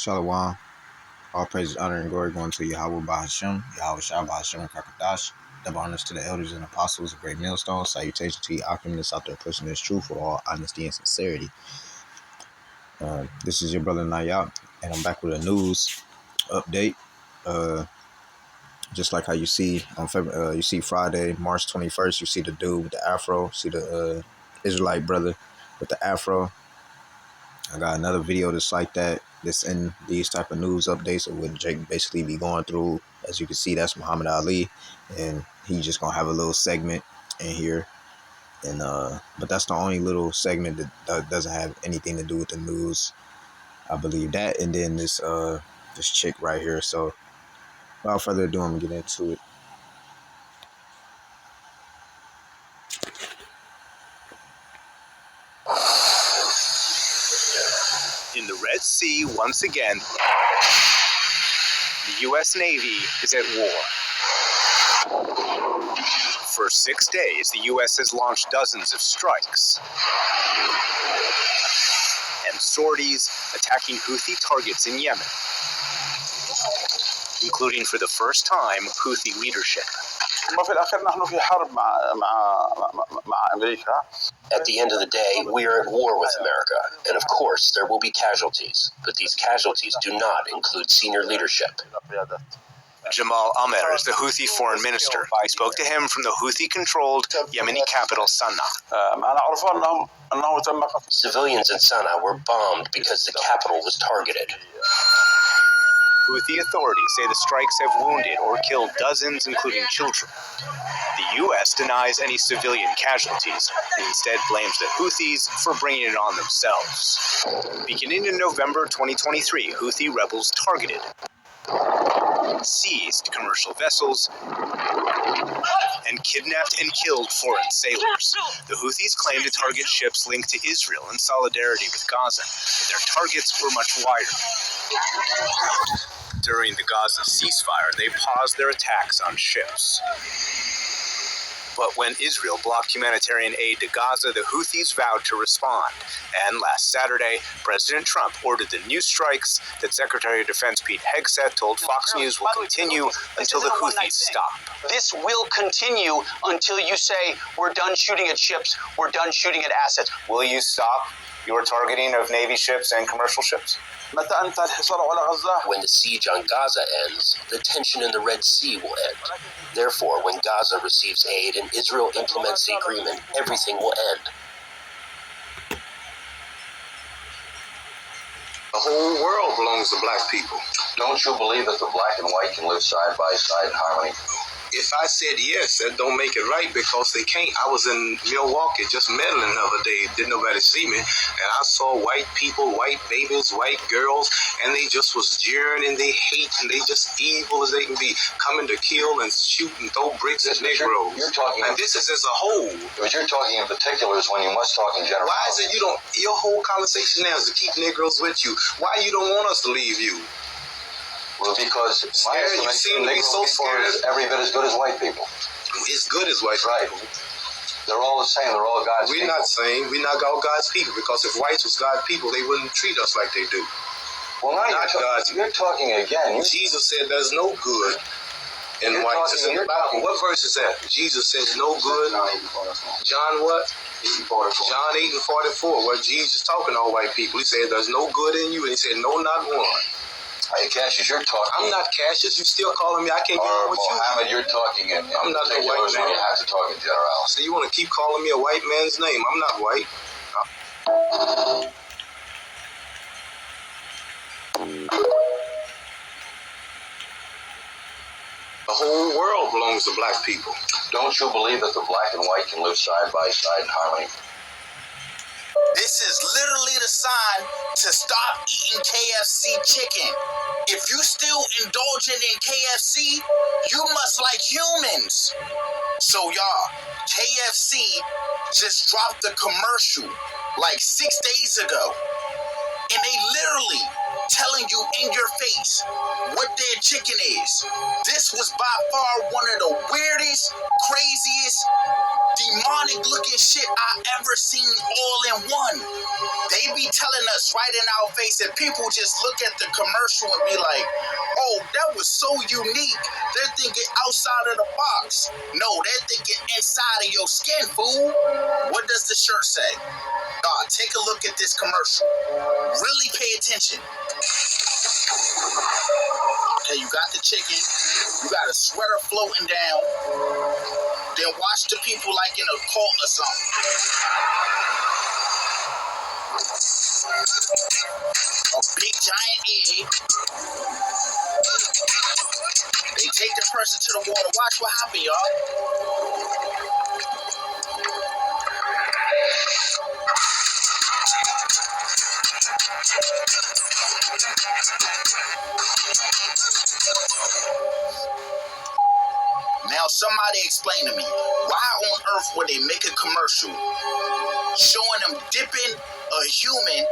Shalom. All praises, honor, and glory going to Yahweh Bahashem, Yahweh Shah Bahashem Kakadash. Double honors to the elders and apostles of Great Millstone. Salutation to you, alchemists out there pushing this truth with all honesty and sincerity. This is your brother Nayab, and I'm back with a news update. Just like how you see on you see Friday, March 21st, you see the dude with the afro, see the Israelite brother with the afro. I got another video that's like that, that's in these type of news updates of what Jake basically be going through. As you can see, that's Muhammad Ali, and he's just gonna have a little segment in here. And but that's the only little segment that doesn't have anything to do with the news. I believe that. And then this chick right here. So without further ado, I'm gonna get into it. In the Red Sea, once again, the U.S. Navy is at war. For 6 days, the U.S. has launched dozens of strikes and sorties attacking Houthi targets in Yemen, including for the first time Houthi leadership. At the end of the day, we are at war with America, and of course there will be casualties, but these casualties do not include senior leadership. Jamal Amer is the Houthi foreign minister. I spoke to him from the Houthi-controlled Yemeni capital Sana'a. Civilians in Sana'a were bombed because the capital was targeted. Houthi authorities say the strikes have wounded or killed dozens, including children. The U.S. denies any civilian casualties and instead blames the Houthis for bringing it on themselves. Beginning in November 2023, Houthi rebels targeted, seized commercial vessels, and kidnapped and killed foreign sailors. The Houthis claim to target ships linked to Israel in solidarity with Gaza, but their targets were much wider. During the Gaza ceasefire, they paused their attacks on ships. But when Israel blocked humanitarian aid to Gaza, the Houthis vowed to respond. And last Saturday, President Trump ordered the new strikes that Secretary of Defense Pete Hegseth told Fox News will continue until the Houthis stop. This will continue until you say, we're done shooting at ships, we're done shooting at assets. Will you stop your targeting of Navy ships and commercial ships? When the siege on Gaza ends, the tension in the Red Sea will end. Therefore, when Gaza receives aid and Israel implements the agreement, everything will end. The whole world belongs to black people. Don't you believe that the black and white can live side by side in harmony? If I said yes, that don't make it right because they can't. I was in Milwaukee just meddling the other day. Didn't nobody see me. And I saw white people, white babies, white girls, and they just was jeering and they hate and they just evil as they can be, coming to kill and shoot and throw bricks at Negroes. You're talking, and this is as a whole. But you're talking in particulars when you must talk in general. Why is it you don't, your whole conversation now is to keep Negroes with you. Why you don't want us to leave you? Well, because my estimation, Negro people is every bit as good as white people. As good as white people. They're all the same. They're all God's people. We're not saying we're not all God's people, because if whites was God's people, they wouldn't treat us like they do. Well, now you're talking again. Jesus said there's no good in whites. What verse is that? Jesus says no good. John what? John 8 and 44. What Jesus talking to all white people. He said there's no good in you, and he said no, not one. Hey, Cassius, you're talking. I'm not Cassius. You still calling me. I can't get on with you. Mohammed, you're talking in I'm not a white man. You have to talk in general. So you want to keep calling me a white man's name. I'm not white. The whole world belongs to black people. Don't you believe that the black and white can live side by side in harmony? This is literally the sign to stop eating KFC chicken. If you still indulging in KFC, you must like humans. So y'all, KFC just dropped the commercial like 6 days ago. And they literally telling you in your face what their chicken is. This was by far one of the weirdest, craziest, demonic looking shit I ever seen all in one. They be telling us right in our face, and people just look at the commercial and be like, oh, that was so unique. They're thinking outside of the box. No, they're thinking inside of your skin, fool. What does the shirt say? God, take a look at this commercial. Really pay attention. Okay, you got the chicken. You got a sweater floating down. Then watch the people like in a cult or something. A big giant egg. They take the person to the water. Watch what happened, y'all. Now somebody explain to me, why on earth would they make a commercial showing them dipping a human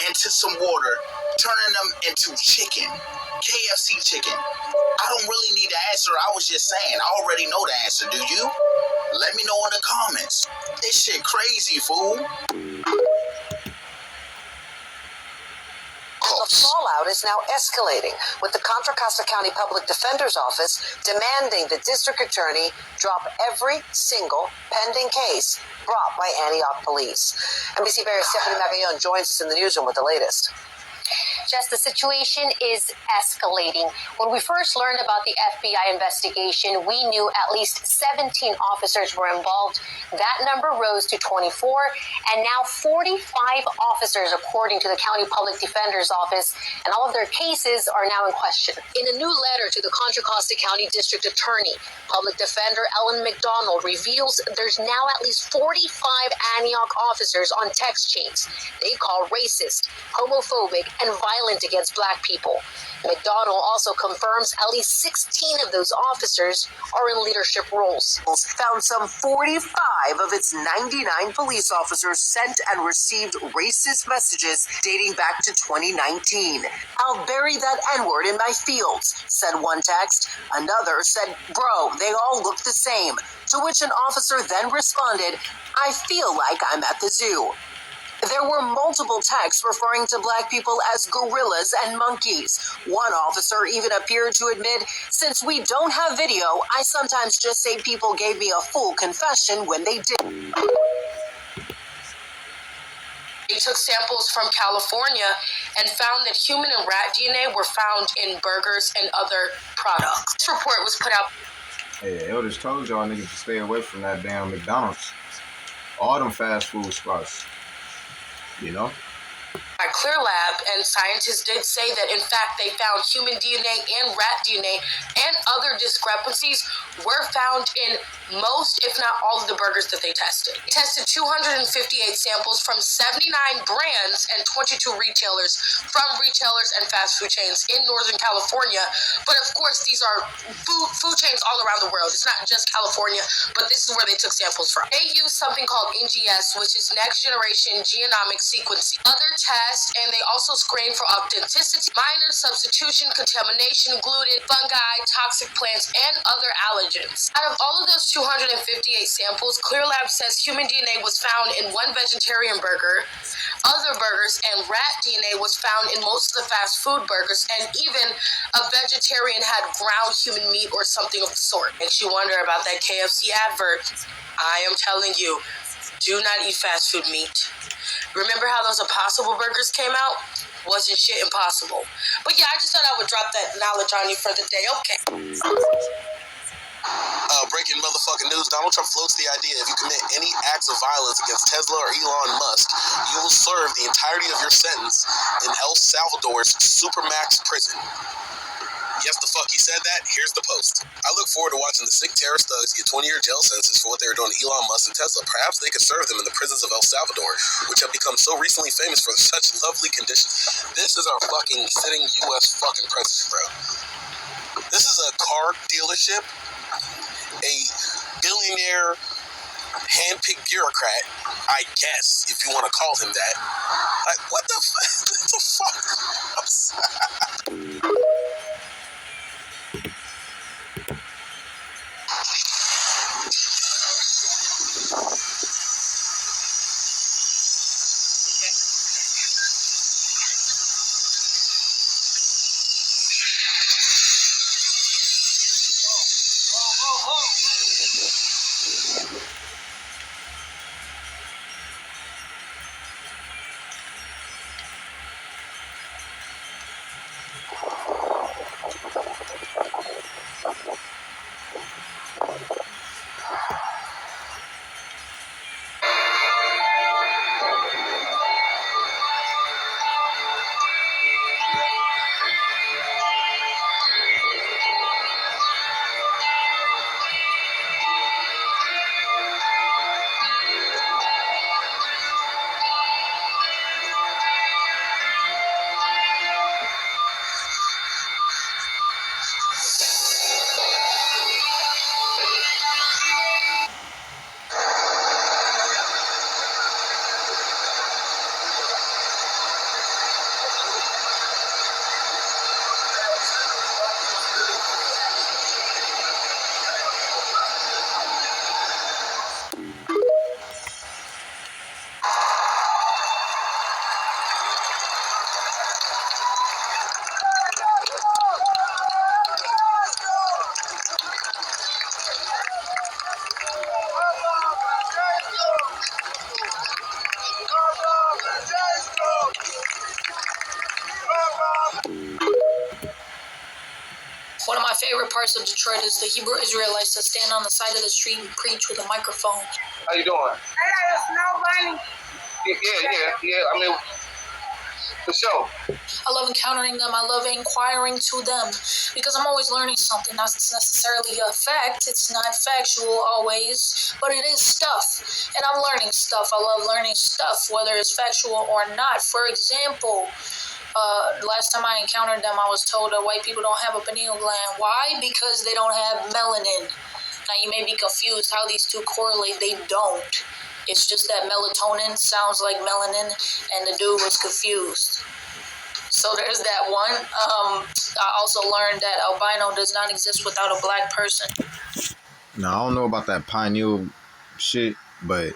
into some water, turning them into chicken, KFC chicken? I don't really need the answer. I was just saying, I already know the answer. Do you? Let me know in the comments. This shit crazy, fool. The fallout is now escalating, with the Contra Costa County Public Defender's Office demanding the district attorney drop every single pending case brought by Antioch police. NBC Barry's Stephanie Magallon joins us in the newsroom with the latest. Jess, the situation is escalating. When we first learned about the FBI investigation, we knew at least 17 officers were involved. That number rose to 24, and now 45 officers, according to the County Public Defender's Office, and all of their cases are now in question. In a new letter to the Contra Costa County District Attorney, Public Defender Ellen McDonald reveals there's now at least 45 Antioch officers on text chains they call racist, homophobic, and violent against Black people. McDonald also confirms at least 16 of those officers are in leadership roles. Found some 45 of its 99 police officers sent and received racist messages dating back to 2019. I'll bury that N-word in my fields, said one text. Another said, bro, they all look the same. To which an officer then responded, I feel like I'm at the zoo. There were multiple texts referring to Black people as gorillas and monkeys. One officer even appeared to admit, since we don't have video, I sometimes just say people gave me a full confession when they did. They took samples from California and found that human and rat DNA were found in burgers and other products. This report was put out. Hey, elders told y'all niggas to stay away from that damn McDonald's. All them fast food spots. You know? By Clear Lab, and scientists did say that in fact they found human DNA and rat DNA and other discrepancies were found in most, if not all, of the burgers that they tested. They tested 258 samples from 79 brands and 22 retailers from retailers and fast food chains in Northern California. But of course, these are food chains all around the world. It's not just California, but this is where they took samples from. They used something called NGS, which is Next Generation Genomic Sequencing. Other tests, and they also screen for authenticity, minor substitution, contamination, gluten, fungi, toxic plants, and other allergens. Out of all of those 258 samples, Clear Lab says human DNA was found in one vegetarian burger, other burgers, and rat DNA was found in most of the fast food burgers, and even a vegetarian had ground human meat or something of the sort. Makes you wonder about that KFC advert. I am telling you, do not eat fast food meat. Remember how those Impossible burgers came out? Wasn't shit impossible. But yeah, I just thought I would drop that knowledge on you for the day. Okay. Breaking motherfucking news. Donald Trump floats the idea if you commit any acts of violence against Tesla or Elon Musk, you will serve the entirety of your sentence in El Salvador's Supermax prison. Yes, the fuck he said that. Here's the post. I look forward to watching the sick terrorist thugs get 20-year jail sentences for what they were doing to Elon Musk and Tesla. Perhaps they could serve them in the prisons of El Salvador, which have become so recently famous for such lovely conditions. This is our fucking sitting U.S. fucking president, bro. This is a car dealership, a billionaire, hand-picked bureaucrat, I guess, if you want to call him that, Like, what the fuck? I'm sorry. One of my favorite parts of Detroit is the Hebrew Israelites that stand on the side of the street and preach with a microphone. How you doing? I got a snow bunny. Yeah. I mean, for sure. I love encountering them. I love inquiring to them because I'm always learning something. Not necessarily a fact. It's not factual always, but it is stuff. And I'm learning stuff. I love learning stuff, whether it's factual or not. For example, last time I encountered them, I was told that white people don't have a pineal gland. Why? Because they don't have melanin. Now, you may be confused how these two correlate. They don't. It's just that melatonin sounds like melanin, and the dude was confused. So there's that one. I also learned that albino does not exist without a black person. Now, I don't know about that pineal shit, but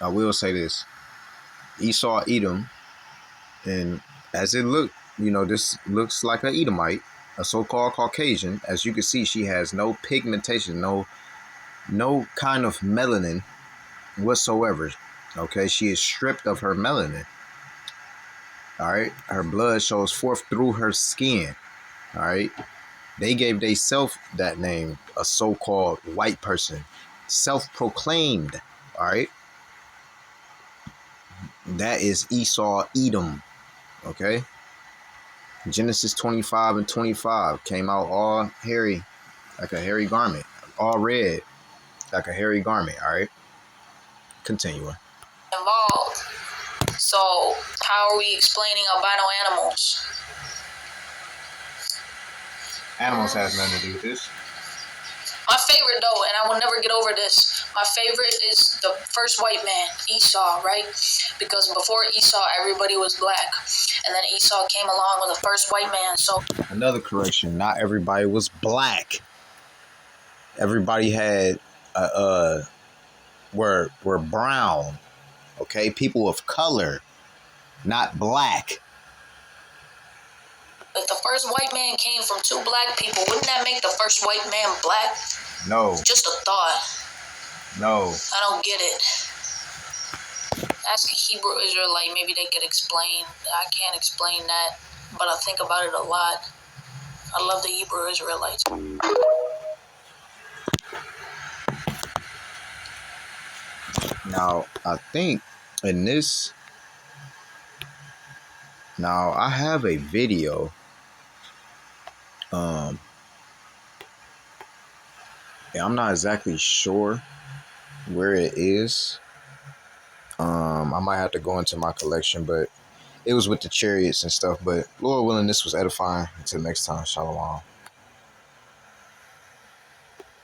I will say this. Esau Edom, and as it looked, this looks like an Edomite, a so-called Caucasian. As you can see, she has no pigmentation, no kind of melanin whatsoever. Okay, she is stripped of her melanin. All right, her blood shows forth through her skin. All right, they gave theyself that name, a so-called white person, self-proclaimed. All right, that is Esau Edom. Okay, Genesis 25 and 25 came out all hairy, like a hairy garment, all red, like a hairy garment. All right, continuing. Involved. So, how are we explaining albino animals? Animals has nothing to do with this. My favorite, though, and I will never get over this, my favorite is the first white man, Esau, right? Because before Esau, everybody was black. And then Esau came along with the first white man, so... Another correction, not everybody was black. Everybody had, were brown, okay? People of color, not black. If the first white man came from two black people, wouldn't that make the first white man black? No. Just a thought. No. I don't get it. Ask a Hebrew Israelite, maybe they could explain. I can't explain that, but I think about it a lot. I love the Hebrew Israelites. Now, I think in this... Now, I have a video... I'm not exactly sure where it is. I might have to go into my collection, but it was with the chariots and stuff. But Lord willing, this was edifying. Until next time, shalom.